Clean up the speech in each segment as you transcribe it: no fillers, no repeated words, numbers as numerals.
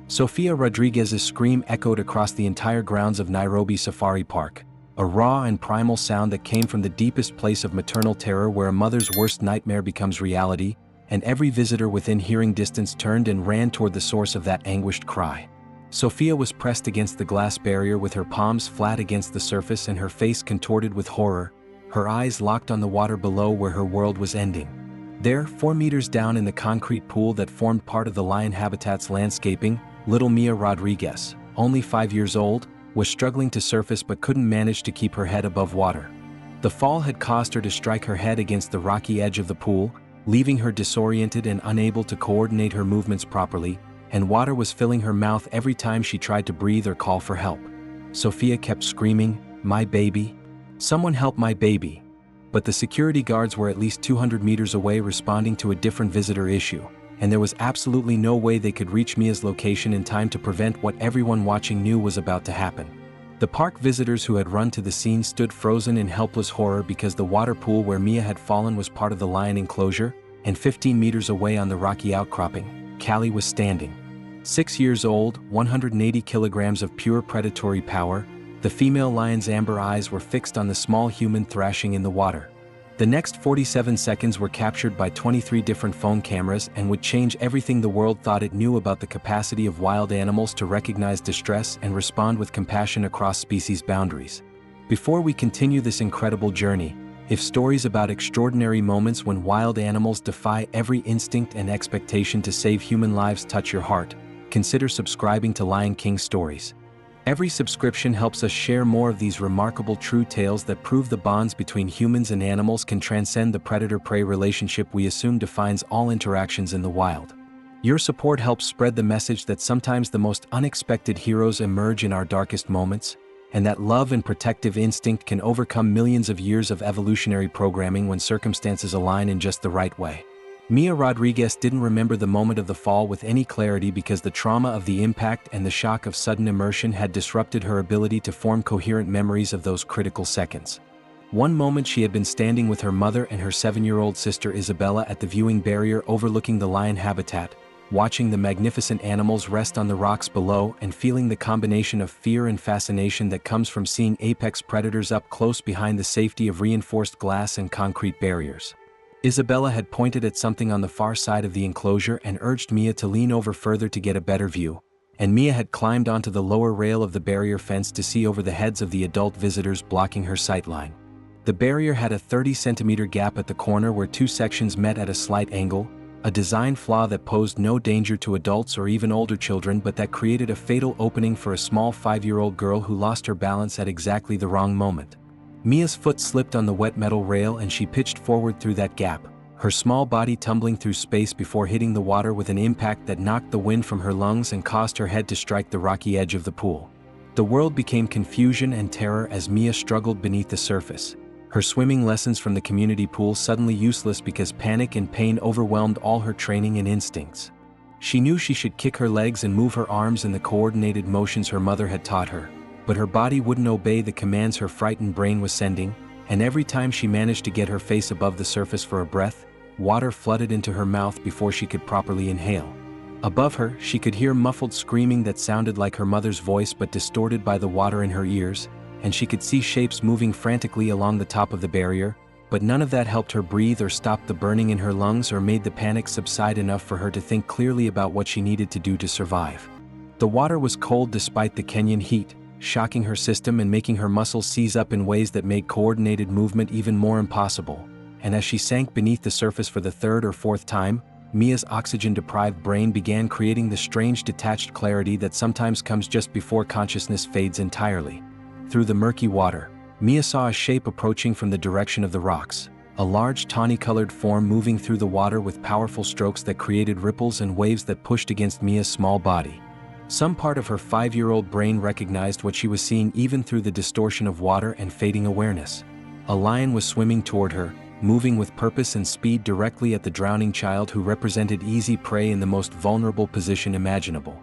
Sofia Rodriguez's scream echoed across the entire grounds of Nairobi Safari Park, a raw and primal sound that came from the deepest place of maternal terror where a mother's worst nightmare becomes reality, and every visitor within hearing distance turned and ran toward the source of that anguished cry. Sofia was pressed against the glass barrier with her palms flat against the surface and her face contorted with horror, her eyes locked on the water below where her world was ending. There, 4 meters down in the concrete pool that formed part of the lion habitat's landscaping, little Mia Rodriguez, only 5 years old, was struggling to surface but couldn't manage to keep her head above water. The fall had caused her to strike her head against the rocky edge of the pool, leaving her disoriented and unable to coordinate her movements properly, and water was filling her mouth every time she tried to breathe or call for help. Sofia kept screaming, "My baby! Someone help my baby!" But the security guards were at least 200 meters away responding to a different visitor issue, and there was absolutely no way they could reach Mia's location in time to prevent what everyone watching knew was about to happen. The park visitors who had run to the scene stood frozen in helpless horror because the water pool where Mia had fallen was part of the lion enclosure, and 15 meters away on the rocky outcropping, Callie was standing. 6 years old, 180 kilograms of pure predatory power, the female lion's amber eyes were fixed on the small human thrashing in the water. The next 47 seconds were captured by 23 different phone cameras and would change everything the world thought it knew about the capacity of wild animals to recognize distress and respond with compassion across species boundaries. Before we continue this incredible journey, if stories about extraordinary moments when wild animals defy every instinct and expectation to save human lives touch your heart, consider subscribing to Lion King Stories. Every subscription helps us share more of these remarkable true tales that prove the bonds between humans and animals can transcend the predator-prey relationship we assume defines all interactions in the wild. Your support helps spread the message that sometimes the most unexpected heroes emerge in our darkest moments, and that love and protective instinct can overcome millions of years of evolutionary programming when circumstances align in just the right way. Mia Rodriguez didn't remember the moment of the fall with any clarity because the trauma of the impact and the shock of sudden immersion had disrupted her ability to form coherent memories of those critical seconds. One moment she had been standing with her mother and her 7-year-old sister Isabella at the viewing barrier overlooking the lion habitat, watching the magnificent animals rest on the rocks below and feeling the combination of fear and fascination that comes from seeing apex predators up close behind the safety of reinforced glass and concrete barriers. Isabella had pointed at something on the far side of the enclosure and urged Mia to lean over further to get a better view, and Mia had climbed onto the lower rail of the barrier fence to see over the heads of the adult visitors blocking her sightline. The barrier had a 30-centimeter gap at the corner where 2 sections met at a slight angle, a design flaw that posed no danger to adults or even older children but that created a fatal opening for a small 5-year-old girl who lost her balance at exactly the wrong moment. Mia's foot slipped on the wet metal rail and she pitched forward through that gap, her small body tumbling through space before hitting the water with an impact that knocked the wind from her lungs and caused her head to strike the rocky edge of the pool. The world became confusion and terror as Mia struggled beneath the surface, her swimming lessons from the community pool suddenly useless because panic and pain overwhelmed all her training and instincts. She knew she should kick her legs and move her arms in the coordinated motions her mother had taught her, but her body wouldn't obey the commands her frightened brain was sending, and every time she managed to get her face above the surface for a breath, water flooded into her mouth before she could properly inhale. Above her, she could hear muffled screaming that sounded like her mother's voice but distorted by the water in her ears, and she could see shapes moving frantically along the top of the barrier, but none of that helped her breathe or stop the burning in her lungs or made the panic subside enough for her to think clearly about what she needed to do to survive. The water was cold despite the Kenyan heat, shocking her system and making her muscles seize up in ways that made coordinated movement even more impossible, and as she sank beneath the surface for the 3rd or 4th time, Mia's oxygen-deprived brain began creating the strange detached clarity that sometimes comes just before consciousness fades entirely. Through the murky water, Mia saw a shape approaching from the direction of the rocks, a large tawny-colored form moving through the water with powerful strokes that created ripples and waves that pushed against Mia's small body. Some part of her 5-year-old brain recognized what she was seeing even through the distortion of water and fading awareness. A lion was swimming toward her, moving with purpose and speed directly at the drowning child who represented easy prey in the most vulnerable position imaginable.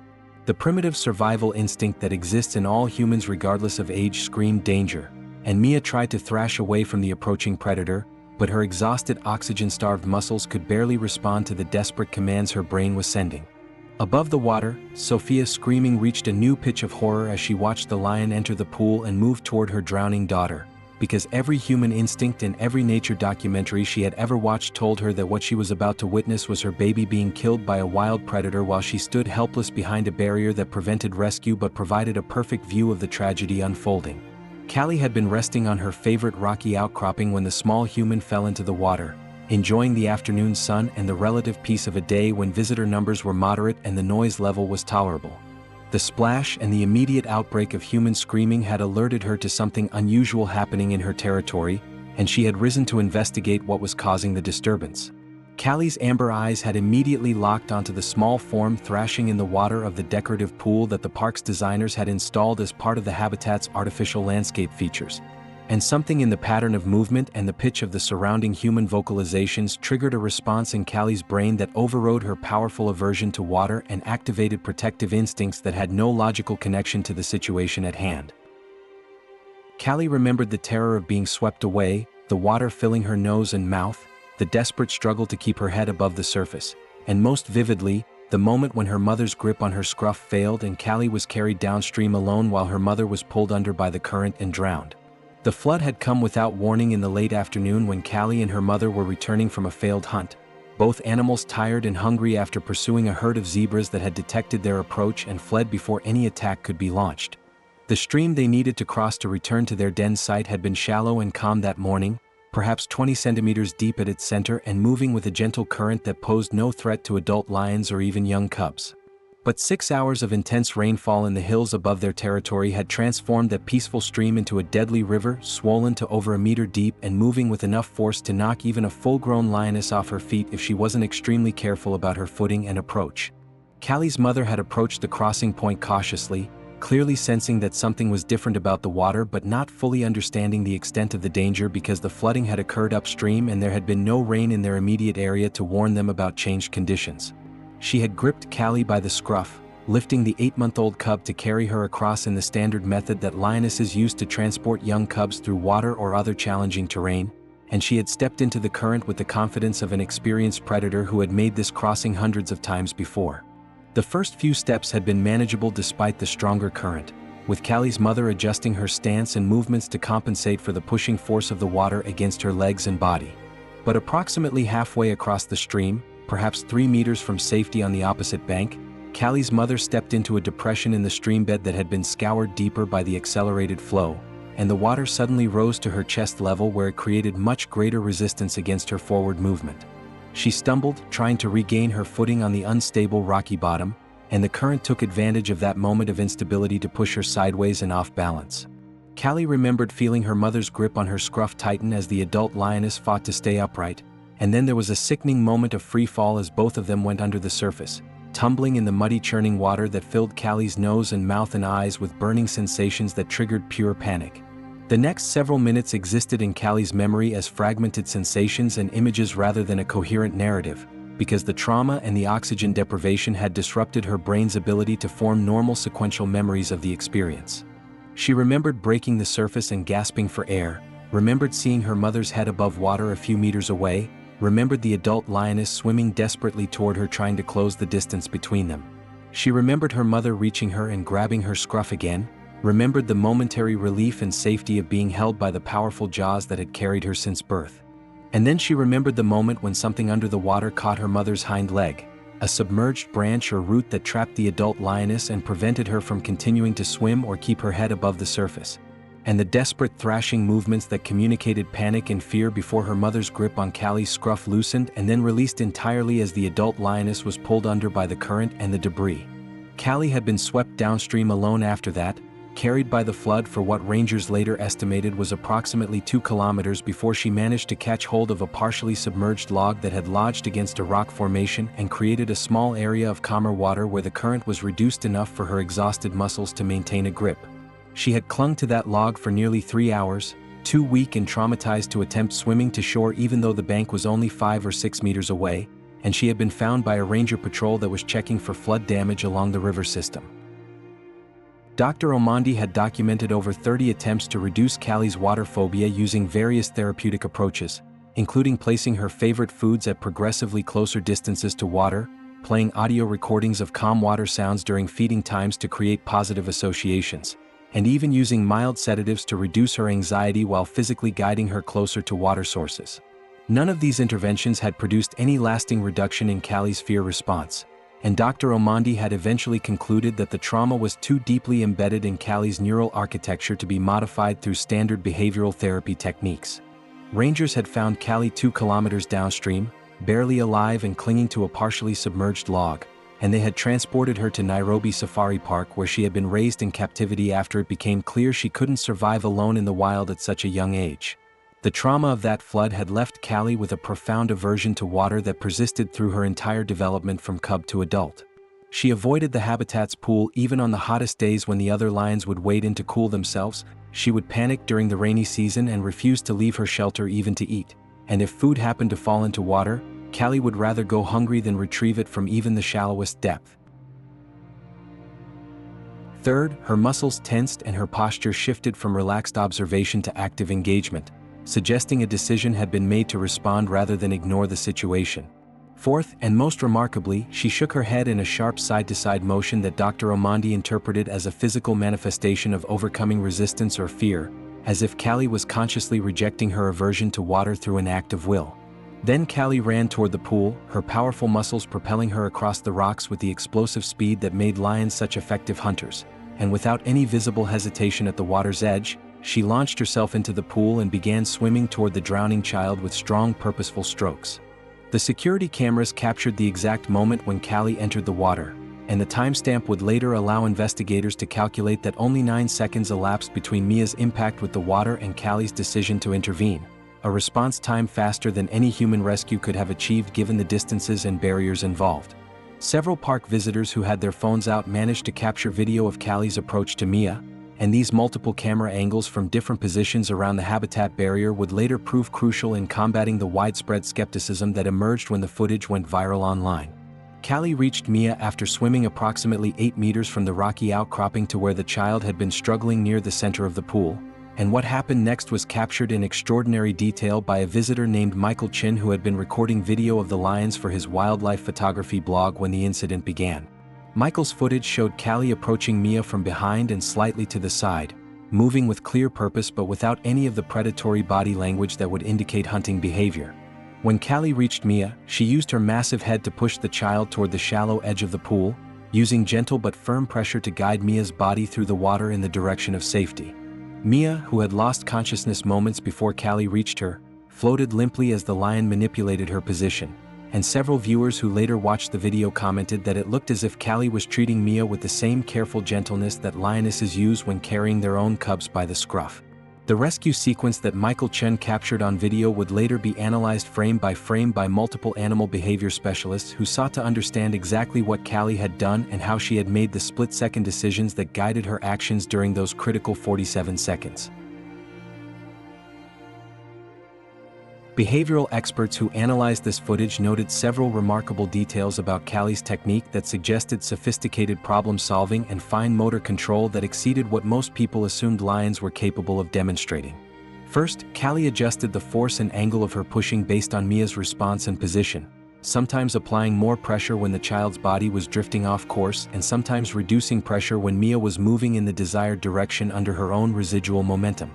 The primitive survival instinct that exists in all humans regardless of age screamed danger, and Mia tried to thrash away from the approaching predator, but her exhausted oxygen-starved muscles could barely respond to the desperate commands her brain was sending. Above the water, Sofia's screaming reached a new pitch of horror as she watched the lion enter the pool and move toward her drowning daughter, because every human instinct and every nature documentary she had ever watched told her that what she was about to witness was her baby being killed by a wild predator while she stood helpless behind a barrier that prevented rescue but provided a perfect view of the tragedy unfolding. Callie had been resting on her favorite rocky outcropping when the small human fell into the water, enjoying the afternoon sun and the relative peace of a day when visitor numbers were moderate and the noise level was tolerable. The splash and the immediate outbreak of human screaming had alerted her to something unusual happening in her territory, and she had risen to investigate what was causing the disturbance. Callie's amber eyes had immediately locked onto the small form thrashing in the water of the decorative pool that the park's designers had installed as part of the habitat's artificial landscape features. And something in the pattern of movement and the pitch of the surrounding human vocalizations triggered a response in Callie's brain that overrode her powerful aversion to water and activated protective instincts that had no logical connection to the situation at hand. Callie remembered the terror of being swept away, the water filling her nose and mouth, the desperate struggle to keep her head above the surface, and most vividly, the moment when her mother's grip on her scruff failed and Callie was carried downstream alone while her mother was pulled under by the current and drowned. The flood had come without warning in the late afternoon when Callie and her mother were returning from a failed hunt, both animals tired and hungry after pursuing a herd of zebras that had detected their approach and fled before any attack could be launched. The stream they needed to cross to return to their den site had been shallow and calm that morning, perhaps 20 centimeters deep at its center and moving with a gentle current that posed no threat to adult lions or even young cubs. But 6 hours of intense rainfall in the hills above their territory had transformed that peaceful stream into a deadly river, swollen to over a meter deep and moving with enough force to knock even a full-grown lioness off her feet if she wasn't extremely careful about her footing and approach. Callie's mother had approached the crossing point cautiously, clearly sensing that something was different about the water but not fully understanding the extent of the danger because the flooding had occurred upstream and there had been no rain in their immediate area to warn them about changed conditions. She had gripped Callie by the scruff, lifting the 8-month-old cub to carry her across in the standard method that lionesses use to transport young cubs through water or other challenging terrain, and she had stepped into the current with the confidence of an experienced predator who had made this crossing hundreds of times before. The first few steps had been manageable despite the stronger current, with Callie's mother adjusting her stance and movements to compensate for the pushing force of the water against her legs and body. But approximately halfway across the stream, perhaps 3 meters from safety on the opposite bank, Callie's mother stepped into a depression in the streambed that had been scoured deeper by the accelerated flow, and the water suddenly rose to her chest level where it created much greater resistance against her forward movement. She stumbled, trying to regain her footing on the unstable rocky bottom, and the current took advantage of that moment of instability to push her sideways and off balance. Callie remembered feeling her mother's grip on her scruff tighten as the adult lioness fought to stay upright, and then there was a sickening moment of free fall as both of them went under the surface, tumbling in the muddy churning water that filled Callie's nose and mouth and eyes with burning sensations that triggered pure panic. The next several minutes existed in Callie's memory as fragmented sensations and images rather than a coherent narrative, because the trauma and the oxygen deprivation had disrupted her brain's ability to form normal sequential memories of the experience. She remembered breaking the surface and gasping for air, remembered seeing her mother's head above water a few meters away, remembered the adult lioness swimming desperately toward her trying to close the distance between them. She remembered her mother reaching her and grabbing her scruff again, remembered the momentary relief and safety of being held by the powerful jaws that had carried her since birth. And then she remembered the moment when something under the water caught her mother's hind leg, a submerged branch or root that trapped the adult lioness and prevented her from continuing to swim or keep her head above the surface, and the desperate thrashing movements that communicated panic and fear before her mother's grip on Callie's scruff loosened and then released entirely as the adult lioness was pulled under by the current and the debris. Callie had been swept downstream alone after that, carried by the flood for what rangers later estimated was approximately 2 kilometers before she managed to catch hold of a partially submerged log that had lodged against a rock formation and created a small area of calmer water where the current was reduced enough for her exhausted muscles to maintain a grip. She had clung to that log for nearly 3 hours, too weak and traumatized to attempt swimming to shore even though the bank was only 5 or 6 meters away, and she had been found by a ranger patrol that was checking for flood damage along the river system. Dr. Omondi had documented over 30 attempts to reduce Callie's water phobia using various therapeutic approaches, including placing her favorite foods at progressively closer distances to water, playing audio recordings of calm water sounds during feeding times to create positive associations, and even using mild sedatives to reduce her anxiety while physically guiding her closer to water sources. None of these interventions had produced any lasting reduction in Callie's fear response, and Dr. Omondi had eventually concluded that the trauma was too deeply embedded in Callie's neural architecture to be modified through standard behavioral therapy techniques. Rangers had found Callie 2 kilometers downstream, barely alive and clinging to a partially submerged log, and they had transported her to Nairobi Safari Park, where she had been raised in captivity after it became clear she couldn't survive alone in the wild at such a young age. The trauma of that flood had left Callie with a profound aversion to water that persisted through her entire development from cub to adult. She avoided the habitat's pool even on the hottest days when the other lions would wade in to cool themselves. She would panic during the rainy season and refuse to leave her shelter even to eat, and if food happened to fall into water, Callie would rather go hungry than retrieve it from even the shallowest depth. Third, her muscles tensed and her posture shifted from relaxed observation to active engagement, suggesting a decision had been made to respond rather than ignore the situation. Fourth, and most remarkably, she shook her head in a sharp side-to-side motion that Dr. Omondi interpreted as a physical manifestation of overcoming resistance or fear, as if Callie was consciously rejecting her aversion to water through an act of will. Then Callie ran toward the pool, her powerful muscles propelling her across the rocks with the explosive speed that made lions such effective hunters, and without any visible hesitation at the water's edge, she launched herself into the pool and began swimming toward the drowning child with strong, purposeful strokes. The security cameras captured the exact moment when Callie entered the water, and the timestamp would later allow investigators to calculate that only 9 seconds elapsed between Mia's impact with the water and Callie's decision to intervene, a response time faster than any human rescue could have achieved given the distances and barriers involved. Several park visitors who had their phones out managed to capture video of Callie's approach to Mia, and these multiple camera angles from different positions around the habitat barrier would later prove crucial in combating the widespread skepticism that emerged when the footage went viral online. Callie reached Mia after swimming approximately 8 meters from the rocky outcropping to where the child had been struggling near the center of the pool, and what happened next was captured in extraordinary detail by a visitor named Michael Chin, who had been recording video of the lions for his wildlife photography blog when the incident began. Michael's footage showed Callie approaching Mia from behind and slightly to the side, moving with clear purpose but without any of the predatory body language that would indicate hunting behavior. When Callie reached Mia, she used her massive head to push the child toward the shallow edge of the pool, using gentle but firm pressure to guide Mia's body through the water in the direction of safety. Mia, who had lost consciousness moments before Callie reached her, floated limply as the lion manipulated her position, and several viewers who later watched the video commented that it looked as if Callie was treating Mia with the same careful gentleness that lionesses use when carrying their own cubs by the scruff. The rescue sequence that Michael Chen captured on video would later be analyzed frame by multiple animal behavior specialists who sought to understand exactly what Callie had done and how she had made the split-second decisions that guided her actions during those critical 47 seconds. Behavioral experts who analyzed this footage noted several remarkable details about Callie's technique that suggested sophisticated problem-solving and fine motor control that exceeded what most people assumed lions were capable of demonstrating. First, Callie adjusted the force and angle of her pushing based on Mia's response and position, sometimes applying more pressure when the child's body was drifting off course and sometimes reducing pressure when Mia was moving in the desired direction under her own residual momentum.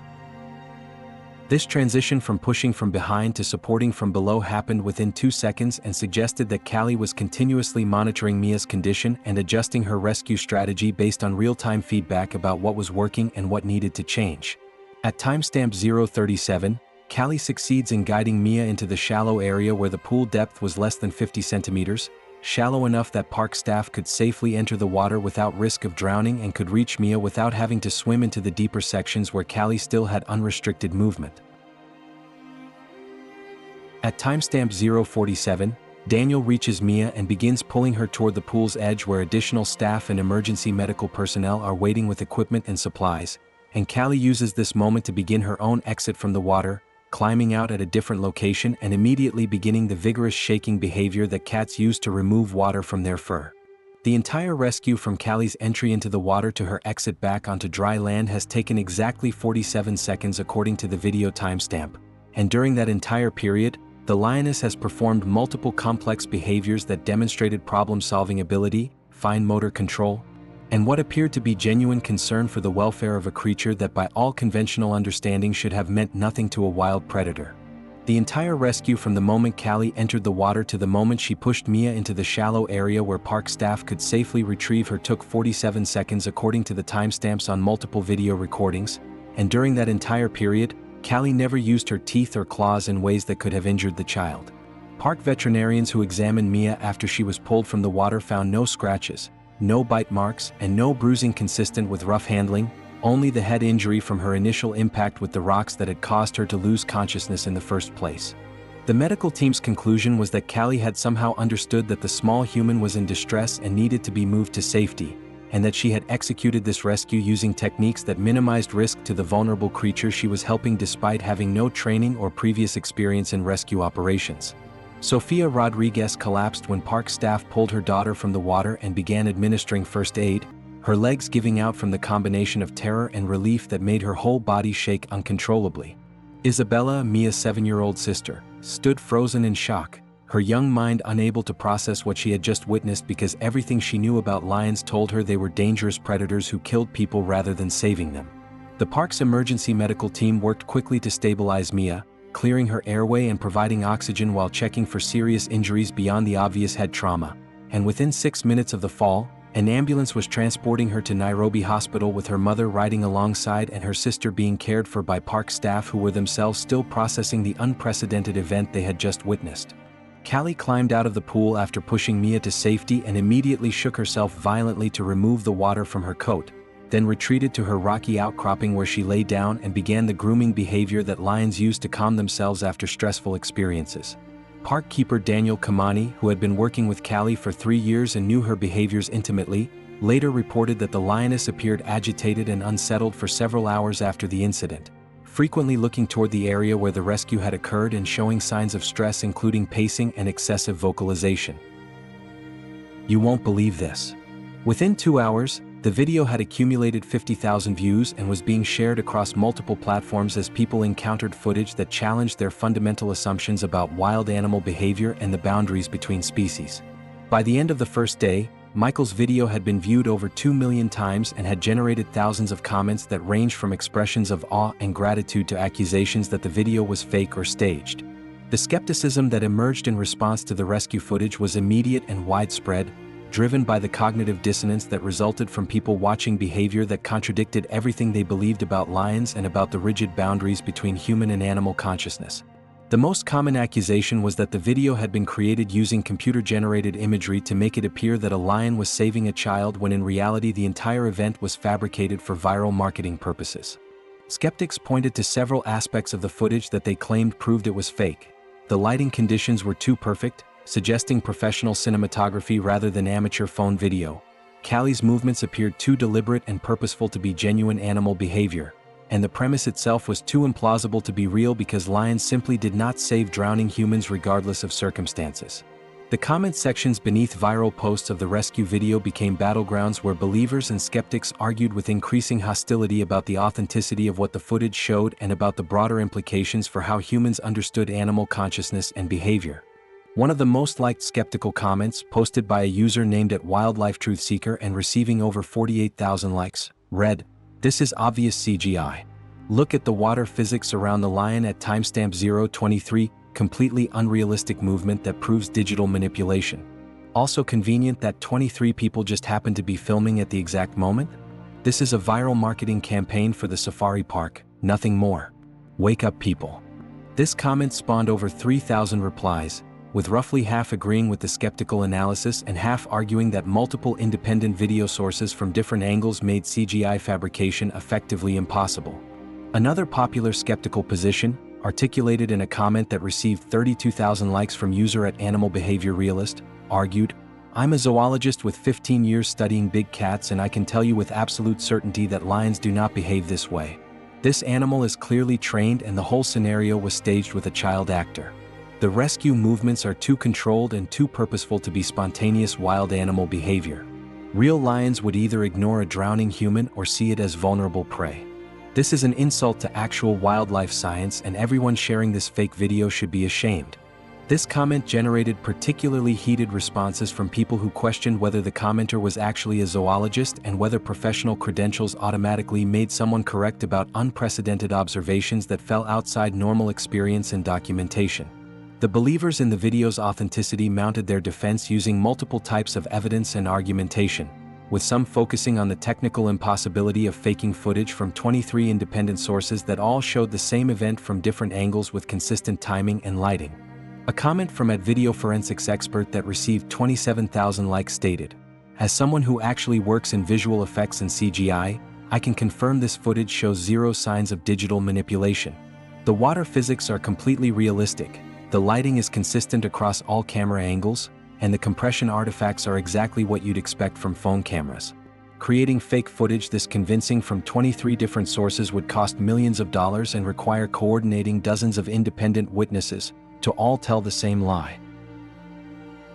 This transition from pushing from behind to supporting from below happened within 2 seconds and suggested that Callie was continuously monitoring Mia's condition and adjusting her rescue strategy based on real-time feedback about what was working and what needed to change. At timestamp 0:37, Callie succeeds in guiding Mia into the shallow area where the pool depth was less than 50 centimeters, shallow enough that park staff could safely enter the water without risk of drowning and could reach Mia without having to swim into the deeper sections where Callie still had unrestricted movement. At timestamp 0:47, Daniel reaches Mia and begins pulling her toward the pool's edge where additional staff and emergency medical personnel are waiting with equipment and supplies, and Callie uses this moment to begin her own exit from the water, climbing out at a different location and immediately beginning the vigorous shaking behavior that cats use to remove water from their fur. The entire rescue from Callie's entry into the water to her exit back onto dry land has taken exactly 47 seconds according to the video timestamp, and during that entire period, the lioness has performed multiple complex behaviors that demonstrated problem-solving ability, fine motor control, and what appeared to be genuine concern for the welfare of a creature that by all conventional understanding should have meant nothing to a wild predator. The entire rescue from the moment Callie entered the water to the moment she pushed Mia into the shallow area where park staff could safely retrieve her took 47 seconds according to the timestamps on multiple video recordings, and during that entire period, Callie never used her teeth or claws in ways that could have injured the child. Park veterinarians who examined Mia after she was pulled from the water found no scratches, no bite marks, and no bruising consistent with rough handling, only the head injury from her initial impact with the rocks that had caused her to lose consciousness in the first place. The medical team's conclusion was that Callie had somehow understood that the small human was in distress and needed to be moved to safety, and that she had executed this rescue using techniques that minimized risk to the vulnerable creature she was helping despite having no training or previous experience in rescue operations. Sofia Rodriguez collapsed when park staff pulled her daughter from the water and began administering first aid, her legs giving out from the combination of terror and relief that made her whole body shake uncontrollably. Isabella, Mia's 7-year-old sister, stood frozen in shock, her young mind unable to process what she had just witnessed because everything she knew about lions told her they were dangerous predators who killed people rather than saving them. The park's emergency medical team worked quickly to stabilize Mia, clearing her airway and providing oxygen while checking for serious injuries beyond the obvious head trauma, and within 6 minutes of the fall, an ambulance was transporting her to Nairobi Hospital with her mother riding alongside and her sister being cared for by park staff who were themselves still processing the unprecedented event they had just witnessed. Callie climbed out of the pool after pushing Mia to safety and immediately shook herself violently to remove the water from her coat, then retreated to her rocky outcropping where she lay down and began the grooming behavior that lions use to calm themselves after stressful experiences. Park keeper Daniel Kamani, who had been working with Callie for 3 years and knew her behaviors intimately, later reported that the lioness appeared agitated and unsettled for several hours after the incident, frequently looking toward the area where the rescue had occurred and showing signs of stress including pacing and excessive vocalization. You won't believe this. Within 2 hours, the video had accumulated 50,000 views and was being shared across multiple platforms as people encountered footage that challenged their fundamental assumptions about wild animal behavior and the boundaries between species. By the end of the first day, Michael's video had been viewed over 2 million times and had generated thousands of comments that ranged from expressions of awe and gratitude to accusations that the video was fake or staged. The skepticism that emerged in response to the rescue footage was immediate and widespread, driven by the cognitive dissonance that resulted from people watching behavior that contradicted everything they believed about lions and about the rigid boundaries between human and animal consciousness. The most common accusation was that the video had been created using computer-generated imagery to make it appear that a lion was saving a child when in reality the entire event was fabricated for viral marketing purposes. Skeptics pointed to several aspects of the footage that they claimed proved it was fake. The lighting conditions were too perfect, suggesting professional cinematography rather than amateur phone video. Callie's movements appeared too deliberate and purposeful to be genuine animal behavior, and the premise itself was too implausible to be real because lions simply did not save drowning humans regardless of circumstances. The comment sections beneath viral posts of the rescue video became battlegrounds where believers and skeptics argued with increasing hostility about the authenticity of what the footage showed and about the broader implications for how humans understood animal consciousness and behavior. One of the most liked skeptical comments, posted by a user named @WildlifeTruthSeeker and receiving over 48,000 likes, read, "This is obvious CGI. Look at the water physics around the lion at timestamp 0:23, completely unrealistic movement that proves digital manipulation. Also convenient that 23 people just happened to be filming at the exact moment? This is a viral marketing campaign for the safari park, nothing more. Wake up people." This comment spawned over 3,000 replies, with roughly half agreeing with the skeptical analysis and half arguing that multiple independent video sources from different angles made CGI fabrication effectively impossible. Another popular skeptical position, articulated in a comment that received 32,000 likes from user @AnimalBehaviorRealist, argued, "I'm a zoologist with 15 years studying big cats and I can tell you with absolute certainty that lions do not behave this way. This animal is clearly trained and the whole scenario was staged with a child actor. The rescue movements are too controlled and too purposeful to be spontaneous wild animal behavior. Real lions would either ignore a drowning human or see it as vulnerable prey. This is an insult to actual wildlife science and everyone sharing this fake video should be ashamed. This comment generated particularly heated responses from people who questioned whether the commenter was actually a zoologist and whether professional credentials automatically made someone correct about unprecedented observations that fell outside normal experience and documentation. The believers in the video's authenticity mounted their defense using multiple types of evidence and argumentation, with some focusing on the technical impossibility of faking footage from 23 independent sources that all showed the same event from different angles with consistent timing and lighting. A comment from a video forensics expert that received 27,000 likes stated, "As someone who actually works in visual effects and CGI, I can confirm this footage shows zero signs of digital manipulation. The water physics are completely realistic, the lighting is consistent across all camera angles, and the compression artifacts are exactly what you'd expect from phone cameras." Creating fake footage this convincing from 23 different sources would cost millions of dollars and require coordinating dozens of independent witnesses to all tell the same lie.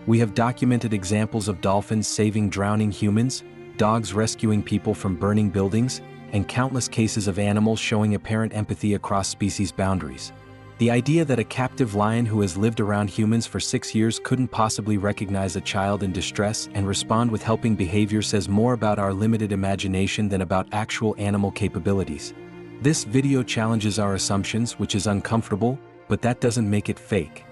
We have documented examples of dolphins saving drowning humans, dogs rescuing people from burning buildings, and countless cases of animals showing apparent empathy across species boundaries. The idea that a captive lion who has lived around humans for 6 years couldn't possibly recognize a child in distress and respond with helping behavior says more about our limited imagination than about actual animal capabilities. This video challenges our assumptions, which is uncomfortable, but that doesn't make it fake.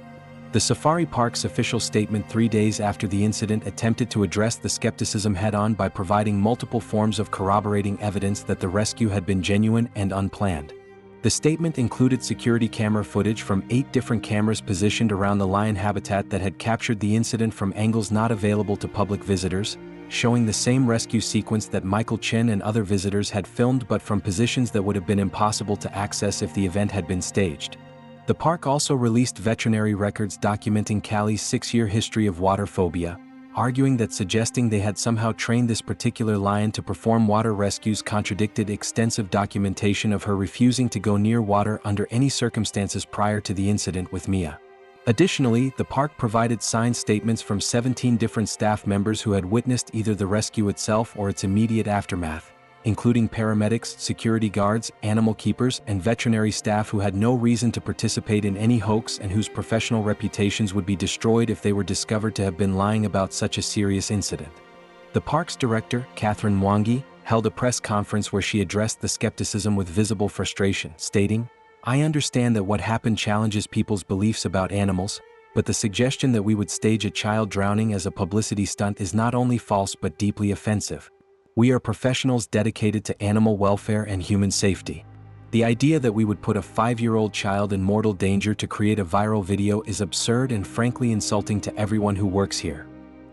The safari park's official statement 3 days after the incident attempted to address the skepticism head-on by providing multiple forms of corroborating evidence that the rescue had been genuine and unplanned. The statement included security camera footage from 8 different cameras positioned around the lion habitat that had captured the incident from angles not available to public visitors, showing the same rescue sequence that Michael Chen and other visitors had filmed but from positions that would have been impossible to access if the event had been staged. The park also released veterinary records documenting Callie's 6-year history of water phobia, arguing that suggesting they had somehow trained this particular lion to perform water rescues contradicted extensive documentation of her refusing to go near water under any circumstances prior to the incident with Mia. Additionally, the park provided signed statements from 17 different staff members who had witnessed either the rescue itself or its immediate aftermath, including paramedics, security guards, animal keepers, and veterinary staff who had no reason to participate in any hoax and whose professional reputations would be destroyed if they were discovered to have been lying about such a serious incident. The park's director, Catherine Mwangi, held a press conference where she addressed the skepticism with visible frustration, stating, "I understand that what happened challenges people's beliefs about animals, but the suggestion that we would stage a child drowning as a publicity stunt is not only false but deeply offensive. We are professionals dedicated to animal welfare and human safety. The idea that we would put a 5-year-old child in mortal danger to create a viral video is absurd and frankly insulting to everyone who works here."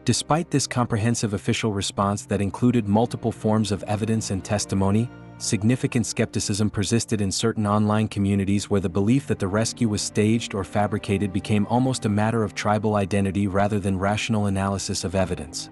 Despite this comprehensive official response that included multiple forms of evidence and testimony, significant skepticism persisted in certain online communities where the belief that the rescue was staged or fabricated became almost a matter of tribal identity rather than rational analysis of evidence.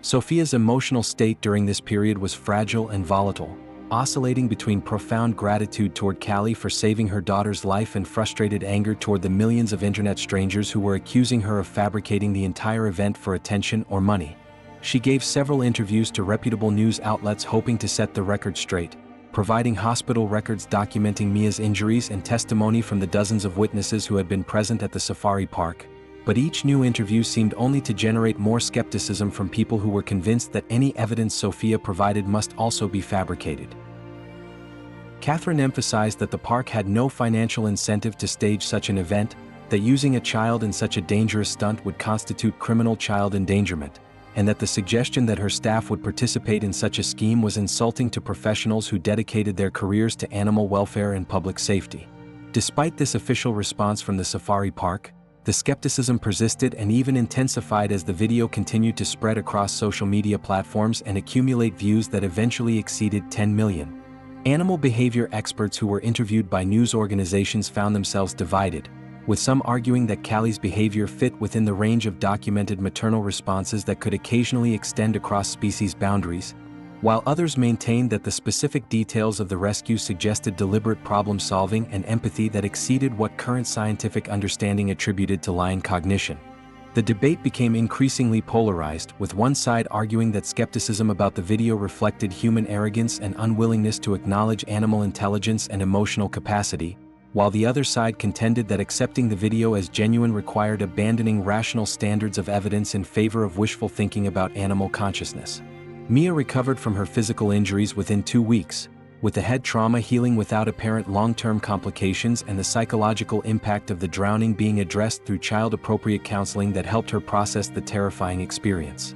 Sofia's emotional state during this period was fragile and volatile, oscillating between profound gratitude toward Callie for saving her daughter's life and frustrated anger toward the millions of internet strangers who were accusing her of fabricating the entire event for attention or money. She gave several interviews to reputable news outlets hoping to set the record straight, providing hospital records documenting Mia's injuries and testimony from the dozens of witnesses who had been present at the safari park. But each new interview seemed only to generate more skepticism from people who were convinced that any evidence Sofia provided must also be fabricated. Catherine emphasized that the park had no financial incentive to stage such an event, that using a child in such a dangerous stunt would constitute criminal child endangerment, and that the suggestion that her staff would participate in such a scheme was insulting to professionals who dedicated their careers to animal welfare and public safety. Despite this official response from the safari park, the skepticism persisted and even intensified as the video continued to spread across social media platforms and accumulate views that eventually exceeded 10 million. Animal behavior experts who were interviewed by news organizations found themselves divided, with some arguing that Callie's behavior fit within the range of documented maternal responses that could occasionally extend across species boundaries, while others maintained that the specific details of the rescue suggested deliberate problem-solving and empathy that exceeded what current scientific understanding attributed to lion cognition. The debate became increasingly polarized, with one side arguing that skepticism about the video reflected human arrogance and unwillingness to acknowledge animal intelligence and emotional capacity, while the other side contended that accepting the video as genuine required abandoning rational standards of evidence in favor of wishful thinking about animal consciousness. Mia recovered from her physical injuries within 2 weeks, with the head trauma healing without apparent long-term complications and the psychological impact of the drowning being addressed through child-appropriate counseling that helped her process the terrifying experience.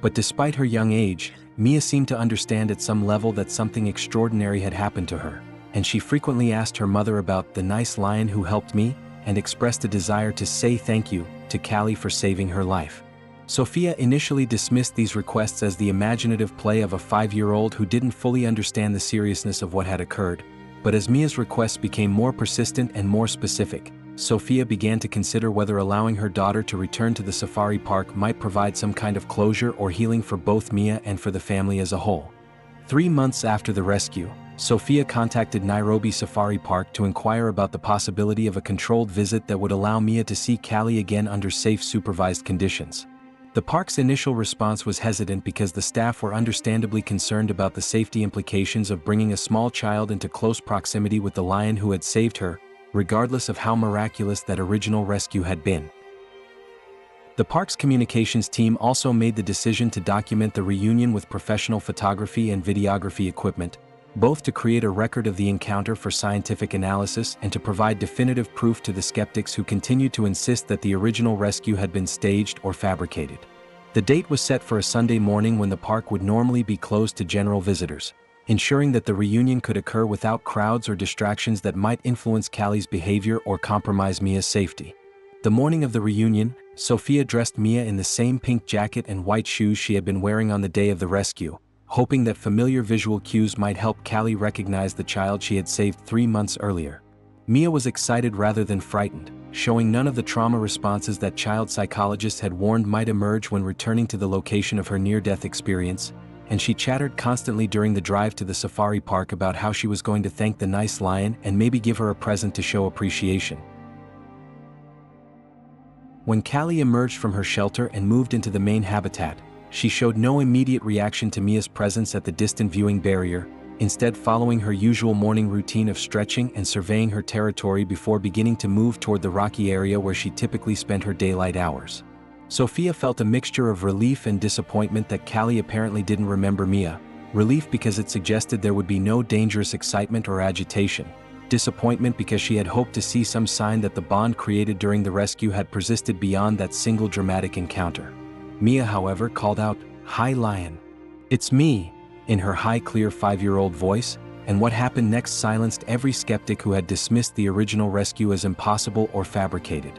But despite her young age, Mia seemed to understand at some level that something extraordinary had happened to her, and she frequently asked her mother about the nice lion who helped me, and expressed a desire to say thank you to Callie for saving her life. Sofia initially dismissed these requests as the imaginative play of a 5-year-old who didn't fully understand the seriousness of what had occurred, but as Mia's requests became more persistent and more specific, Sofia began to consider whether allowing her daughter to return to the safari park might provide some kind of closure or healing for both Mia and for the family as a whole. 3 months after the rescue, Sofia contacted Nairobi Safari Park to inquire about the possibility of a controlled visit that would allow Mia to see Callie again under safe supervised conditions. The park's initial response was hesitant because the staff were understandably concerned about the safety implications of bringing a small child into close proximity with the lion who had saved her, regardless of how miraculous that original rescue had been. The park's communications team also made the decision to document the reunion with professional photography and videography equipment, both to create a record of the encounter for scientific analysis and to provide definitive proof to the skeptics who continued to insist that the original rescue had been staged or fabricated. The date was set for a Sunday morning when the park would normally be closed to general visitors, ensuring that the reunion could occur without crowds or distractions that might influence Callie's behavior or compromise Mia's safety. The morning of the reunion, Sofia dressed Mia in the same pink jacket and white shoes she had been wearing on the day of the rescue, hoping that familiar visual cues might help Callie recognize the child she had saved 3 months earlier. Mia was excited rather than frightened, showing none of the trauma responses that child psychologists had warned might emerge when returning to the location of her near-death experience, and she chattered constantly during the drive to the safari park about how she was going to thank the nice lion and maybe give her a present to show appreciation. When Callie emerged from her shelter and moved into the main habitat, she showed no immediate reaction to Mia's presence at the distant viewing barrier, instead following her usual morning routine of stretching and surveying her territory before beginning to move toward the rocky area where she typically spent her daylight hours. Sofia felt a mixture of relief and disappointment that Callie apparently didn't remember Mia, relief because it suggested there would be no dangerous excitement or agitation, disappointment because she had hoped to see some sign that the bond created during the rescue had persisted beyond that single dramatic encounter. Mia, however, called out, "Hi, lion. It's me," in her high, clear 5-year-old voice, and what happened next silenced every skeptic who had dismissed the original rescue as impossible or fabricated.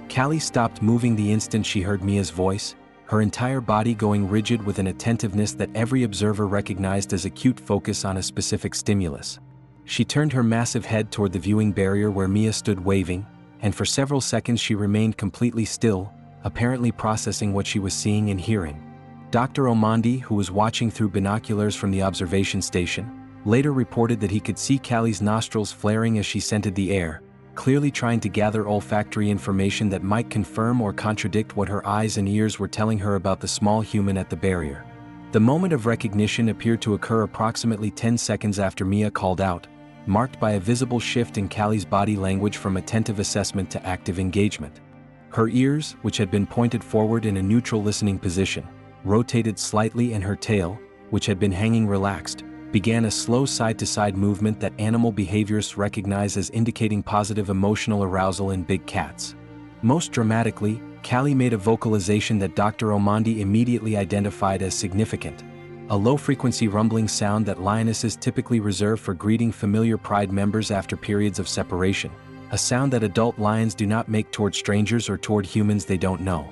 Callie stopped moving the instant she heard Mia's voice, her entire body going rigid with an attentiveness that every observer recognized as acute focus on a specific stimulus. She turned her massive head toward the viewing barrier where Mia stood waving, and for several seconds she remained completely still, apparently processing what she was seeing and hearing. Dr. Omondi, who was watching through binoculars from the observation station, later reported that he could see Callie's nostrils flaring as she scented the air, clearly trying to gather olfactory information that might confirm or contradict what her eyes and ears were telling her about the small human at the barrier. The moment of recognition appeared to occur approximately 10 seconds after Mia called out, marked by a visible shift in Callie's body language from attentive assessment to active engagement. Her ears, which had been pointed forward in a neutral listening position, rotated slightly, and her tail, which had been hanging relaxed, began a slow side-to-side movement that animal behaviorists recognize as indicating positive emotional arousal in big cats. Most dramatically, Callie made a vocalization that Dr. Omondi immediately identified as significant, a low-frequency rumbling sound that lionesses typically reserve for greeting familiar pride members after periods of separation, a sound that adult lions do not make toward strangers or toward humans they don't know.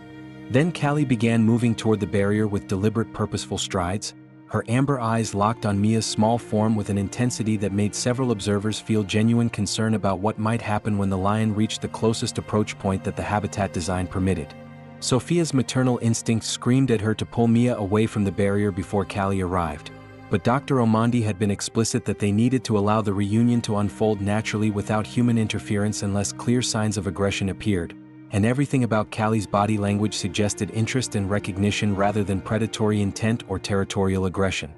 Then Callie began moving toward the barrier with deliberate, purposeful strides, her amber eyes locked on Mia's small form with an intensity that made several observers feel genuine concern about what might happen when the lion reached the closest approach point that the habitat design permitted. Sofia's maternal instinct screamed at her to pull Mia away from the barrier before Callie arrived, but Dr. Omondi had been explicit that they needed to allow the reunion to unfold naturally without human interference unless clear signs of aggression appeared, and everything about Callie's body language suggested interest and recognition rather than predatory intent or territorial aggression.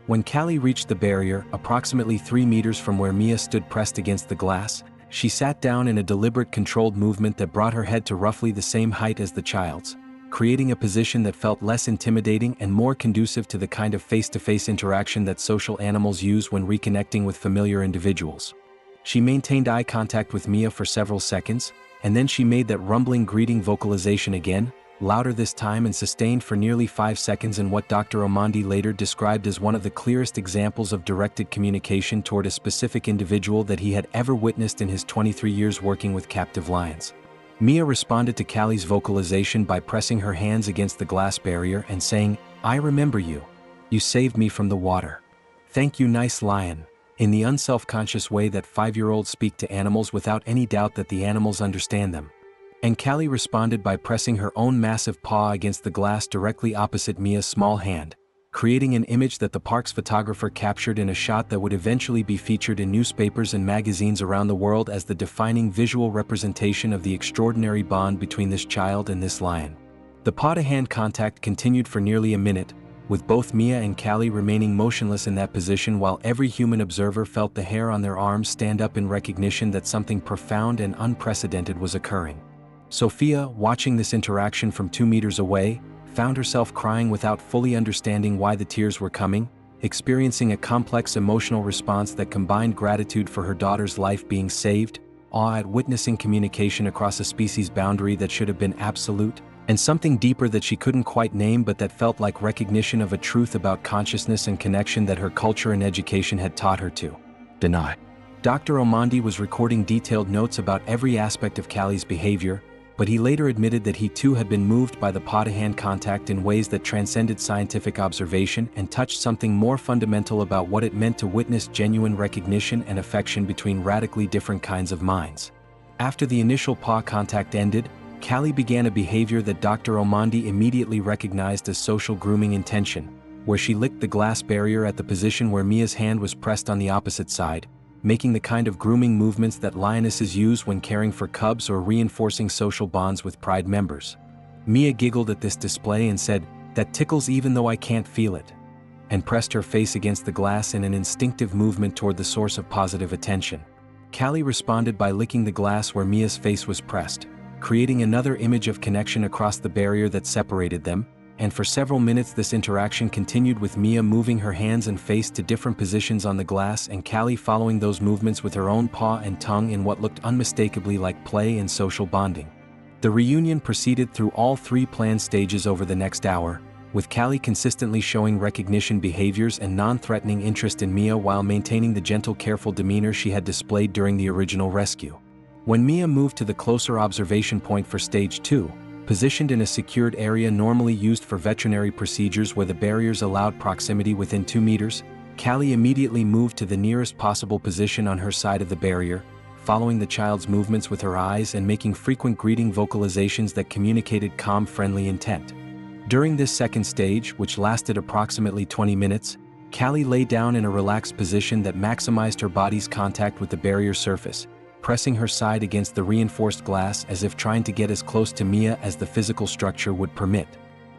When Callie reached the barrier, approximately 3 meters from where Mia stood pressed against the glass, She sat down in a deliberate controlled movement that brought her head to roughly the same height as the child's, creating a position that felt less intimidating and more conducive to the kind of face-to-face interaction that social animals use when reconnecting with familiar individuals. She maintained eye contact with Mia for several seconds, and then she made that rumbling greeting vocalization again, louder this time and sustained for nearly 5 seconds in what Dr. Omondi later described as one of the clearest examples of directed communication toward a specific individual that he had ever witnessed in his 23 years working with captive lions. Mia responded to Callie's vocalization by pressing her hands against the glass barrier and saying, "I remember you. You saved me from the water. Thank you, nice lion," in the unself-conscious way that 5-year-olds speak to animals without any doubt that the animals understand them. And Callie responded by pressing her own massive paw against the glass directly opposite Mia's small hand, creating an image that the park's photographer captured in a shot that would eventually be featured in newspapers and magazines around the world as the defining visual representation of the extraordinary bond between this child and this lion. The paw-to-hand contact continued for nearly a minute, with both Mia and Callie remaining motionless in that position while every human observer felt the hair on their arms stand up in recognition that something profound and unprecedented was occurring. Sofia, watching this interaction from 2 meters away, found herself crying without fully understanding why the tears were coming, experiencing a complex emotional response that combined gratitude for her daughter's life being saved, awe at witnessing communication across a species boundary that should have been absolute, and something deeper that she couldn't quite name but that felt like recognition of a truth about consciousness and connection that her culture and education had taught her to deny. Dr. Omondi was recording detailed notes about every aspect of Callie's behavior, but he later admitted that he too had been moved by the paw-to-hand contact in ways that transcended scientific observation and touched something more fundamental about what it meant to witness genuine recognition and affection between radically different kinds of minds. After the initial paw contact ended, Callie began a behavior that Dr. Omondi immediately recognized as social grooming intention, where she licked the glass barrier at the position where Mia's hand was pressed on the opposite side, making the kind of grooming movements that lionesses use when caring for cubs or reinforcing social bonds with pride members. Mia giggled at this display and said, "That tickles even though I can't feel it," and pressed her face against the glass in an instinctive movement toward the source of positive attention. Callie responded by licking the glass where Mia's face was pressed, creating another image of connection across the barrier that separated them, and for several minutes this interaction continued with Mia moving her hands and face to different positions on the glass and Callie following those movements with her own paw and tongue in what looked unmistakably like play and social bonding. The reunion proceeded through all 3 planned stages over the next hour, with Callie consistently showing recognition behaviors and non-threatening interest in Mia while maintaining the gentle, careful demeanor she had displayed during the original rescue. When Mia moved to the closer observation point for Stage 2, positioned in a secured area normally used for veterinary procedures where the barriers allowed proximity within 2 meters, Callie immediately moved to the nearest possible position on her side of the barrier, following the child's movements with her eyes and making frequent greeting vocalizations that communicated calm, friendly intent. During this second stage, which lasted approximately 20 minutes, Callie lay down in a relaxed position that maximized her body's contact with the barrier surface, pressing her side against the reinforced glass as if trying to get as close to Mia as the physical structure would permit.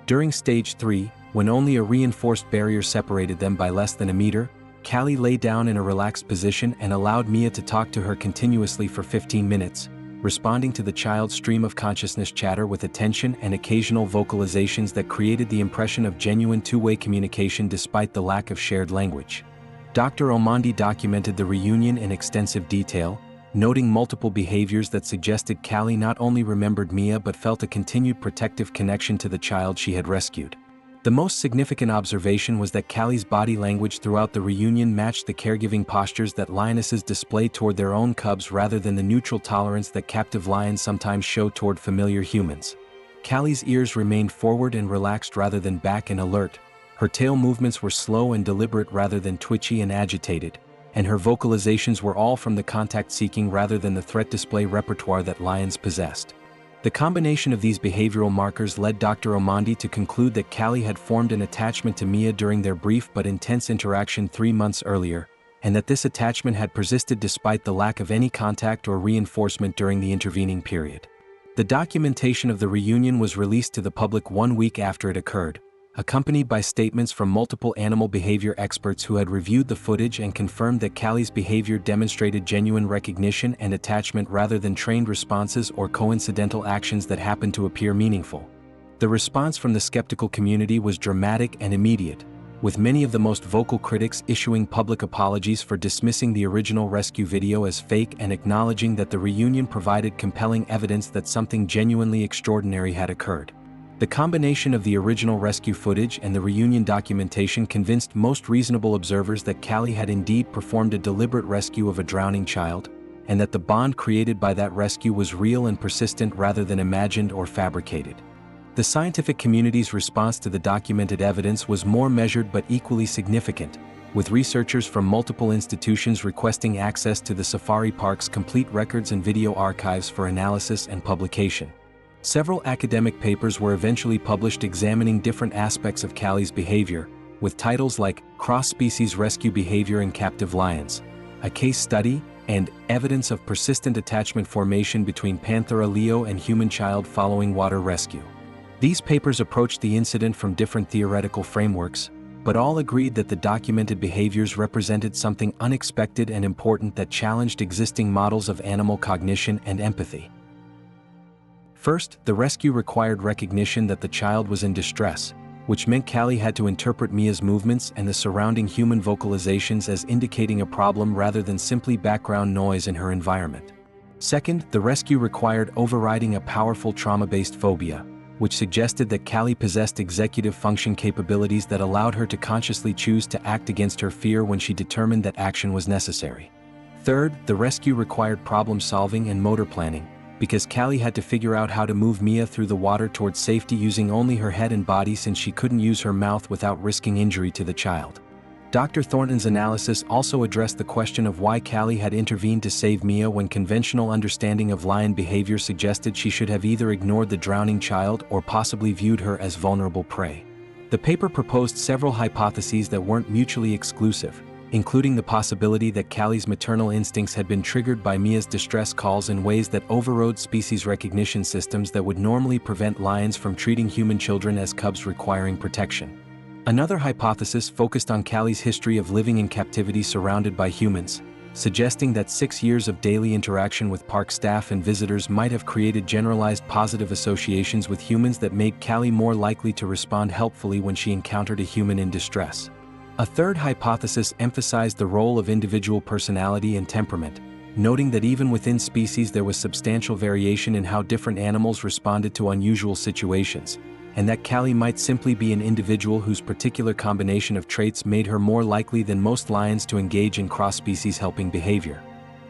During Stage 3, when only a reinforced barrier separated them by less than a meter, Callie lay down in a relaxed position and allowed Mia to talk to her continuously for 15 minutes, responding to the child's stream of consciousness chatter with attention and occasional vocalizations that created the impression of genuine two-way communication despite the lack of shared language. Dr. Omondi documented the reunion in extensive detail, noting multiple behaviors that suggested Callie not only remembered Mia but felt a continued protective connection to the child she had rescued. The most significant observation was that Callie's body language throughout the reunion matched the caregiving postures that lionesses display toward their own cubs rather than the neutral tolerance that captive lions sometimes show toward familiar humans. Callie's ears remained forward and relaxed rather than back and alert, her tail movements were slow and deliberate rather than twitchy and agitated, and her vocalizations were all from the contact-seeking rather than the threat display repertoire that lions possessed. The combination of these behavioral markers led Dr. Omondi to conclude that Callie had formed an attachment to Mia during their brief but intense interaction 3 months earlier, and that this attachment had persisted despite the lack of any contact or reinforcement during the intervening period. The documentation of the reunion was released to the public 1 week after it occurred, accompanied by statements from multiple animal behavior experts who had reviewed the footage and confirmed that Callie's behavior demonstrated genuine recognition and attachment rather than trained responses or coincidental actions that happened to appear meaningful. The response from the skeptical community was dramatic and immediate, with many of the most vocal critics issuing public apologies for dismissing the original rescue video as fake and acknowledging that the reunion provided compelling evidence that something genuinely extraordinary had occurred. The combination of the original rescue footage and the reunion documentation convinced most reasonable observers that Callie had indeed performed a deliberate rescue of a drowning child, and that the bond created by that rescue was real and persistent rather than imagined or fabricated. The scientific community's response to the documented evidence was more measured but equally significant, with researchers from multiple institutions requesting access to the safari park's complete records and video archives for analysis and publication. Several academic papers were eventually published examining different aspects of Callie's behavior, with titles like Cross-Species Rescue Behavior in Captive Lions, a Case Study, and Evidence of Persistent Attachment Formation between Panthera leo and Human Child Following Water Rescue. These papers approached the incident from different theoretical frameworks, but all agreed that the documented behaviors represented something unexpected and important that challenged existing models of animal cognition and empathy. First, the rescue required recognition that the child was in distress, which meant Callie had to interpret Mia's movements and the surrounding human vocalizations as indicating a problem rather than simply background noise in her environment. Second, the rescue required overriding a powerful trauma-based phobia, which suggested that Callie possessed executive function capabilities that allowed her to consciously choose to act against her fear when she determined that action was necessary. Third, the rescue required problem-solving and motor planning, because Callie had to figure out how to move Mia through the water towards safety using only her head and body since she couldn't use her mouth without risking injury to the child. Dr. Thornton's analysis also addressed the question of why Callie had intervened to save Mia when conventional understanding of lion behavior suggested she should have either ignored the drowning child or possibly viewed her as vulnerable prey. The paper proposed several hypotheses that weren't mutually exclusive, including the possibility that Callie's maternal instincts had been triggered by Mia's distress calls in ways that overrode species recognition systems that would normally prevent lions from treating human children as cubs requiring protection. Another hypothesis focused on Callie's history of living in captivity surrounded by humans, suggesting that 6 years of daily interaction with park staff and visitors might have created generalized positive associations with humans that made Callie more likely to respond helpfully when she encountered a human in distress. A third hypothesis emphasized the role of individual personality and temperament, noting that even within species there was substantial variation in how different animals responded to unusual situations, and that Callie might simply be an individual whose particular combination of traits made her more likely than most lions to engage in cross-species helping behavior.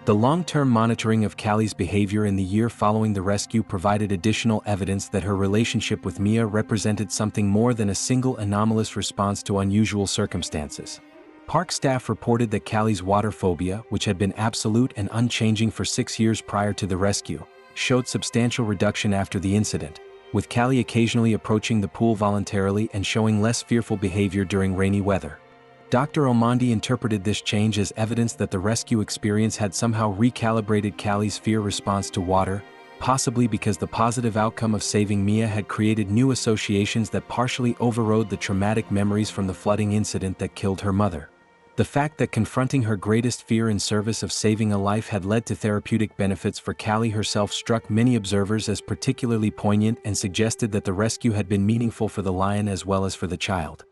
The long-term monitoring of Callie's behavior in the year following the rescue provided additional evidence that her relationship with Mia represented something more than a single anomalous response to unusual circumstances. Park staff reported that Callie's water phobia, which had been absolute and unchanging for 6 years prior to the rescue, showed substantial reduction after the incident, with Callie occasionally approaching the pool voluntarily and showing less fearful behavior during rainy weather. Dr. Omondi interpreted this change as evidence that the rescue experience had somehow recalibrated Callie's fear response to water, possibly because the positive outcome of saving Mia had created new associations that partially overrode the traumatic memories from the flooding incident that killed her mother. The fact that confronting her greatest fear in service of saving a life had led to therapeutic benefits for Callie herself struck many observers as particularly poignant and suggested that the rescue had been meaningful for the lion as well as for the child.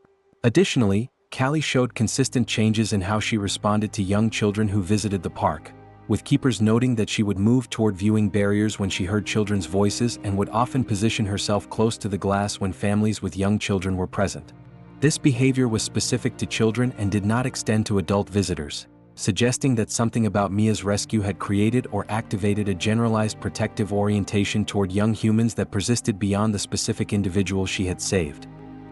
Additionally, Callie showed consistent changes in how she responded to young children who visited the park, with keepers noting that she would move toward viewing barriers when she heard children's voices and would often position herself close to the glass when families with young children were present. This behavior was specific to children and did not extend to adult visitors, suggesting that something about Mia's rescue had created or activated a generalized protective orientation toward young humans that persisted beyond the specific individual she had saved.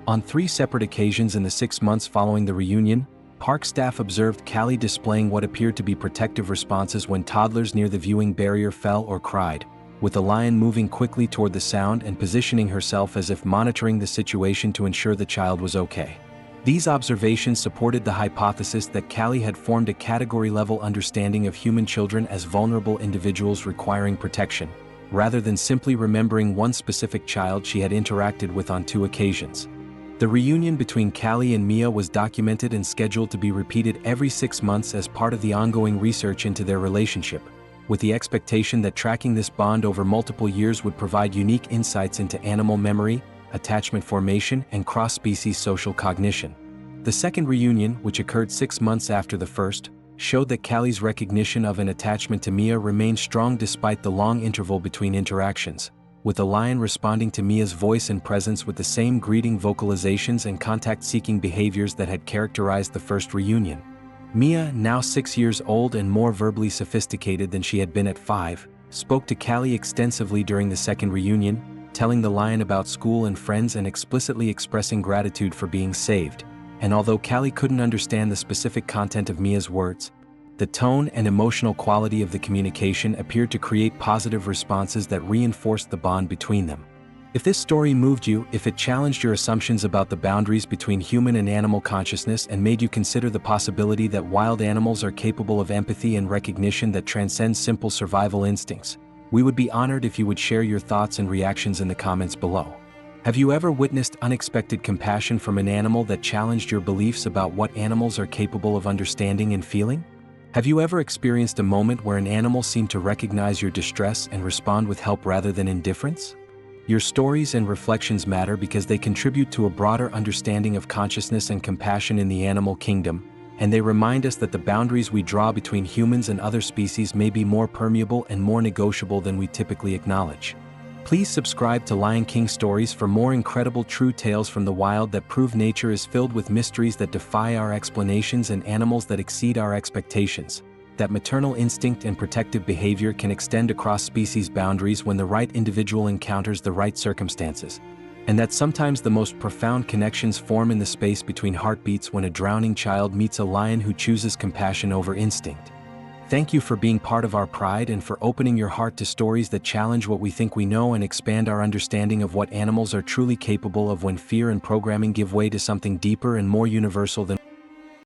On 3 separate occasions in the 6 months following the reunion, park staff observed Callie displaying what appeared to be protective responses when toddlers near the viewing barrier fell or cried, with the lion moving quickly toward the sound and positioning herself as if monitoring the situation to ensure the child was okay. These observations supported the hypothesis that Callie had formed a category-level understanding of human children as vulnerable individuals requiring protection, rather than simply remembering one specific child she had interacted with on 2 occasions. The reunion between Callie and Mia was documented and scheduled to be repeated every 6 months as part of the ongoing research into their relationship, with the expectation that tracking this bond over multiple years would provide unique insights into animal memory, attachment formation, and cross-species social cognition. The second reunion, which occurred 6 months after the first, showed that Callie's recognition of an attachment to Mia remained strong despite the long interval between interactions, with the lion responding to Mia's voice and presence with the same greeting vocalizations and contact-seeking behaviors that had characterized the first reunion. Mia, now 6 years old and more verbally sophisticated than she had been at 5, spoke to Callie extensively during the second reunion, telling the lion about school and friends and explicitly expressing gratitude for being saved. And although Callie couldn't understand the specific content of Mia's words, the tone and emotional quality of the communication appeared to create positive responses that reinforced the bond between them. If this story moved you, if it challenged your assumptions about the boundaries between human and animal consciousness and made you consider the possibility that wild animals are capable of empathy and recognition that transcends simple survival instincts, we would be honored if you would share your thoughts and reactions in the comments below. Have you ever witnessed unexpected compassion from an animal that challenged your beliefs about what animals are capable of understanding and feeling? Have you ever experienced a moment where an animal seemed to recognize your distress and respond with help rather than indifference? Your stories and reflections matter because they contribute to a broader understanding of consciousness and compassion in the animal kingdom, and they remind us that the boundaries we draw between humans and other species may be more permeable and more negotiable than we typically acknowledge. Please subscribe to Lion King Stories for more incredible true tales from the wild that prove nature is filled with mysteries that defy our explanations and animals that exceed our expectations, that maternal instinct and protective behavior can extend across species boundaries when the right individual encounters the right circumstances, and that sometimes the most profound connections form in the space between heartbeats when a drowning child meets a lion who chooses compassion over instinct. Thank you for being part of our pride and for opening your heart to stories that challenge what we think we know and expand our understanding of what animals are truly capable of when fear and programming give way to something deeper and more universal than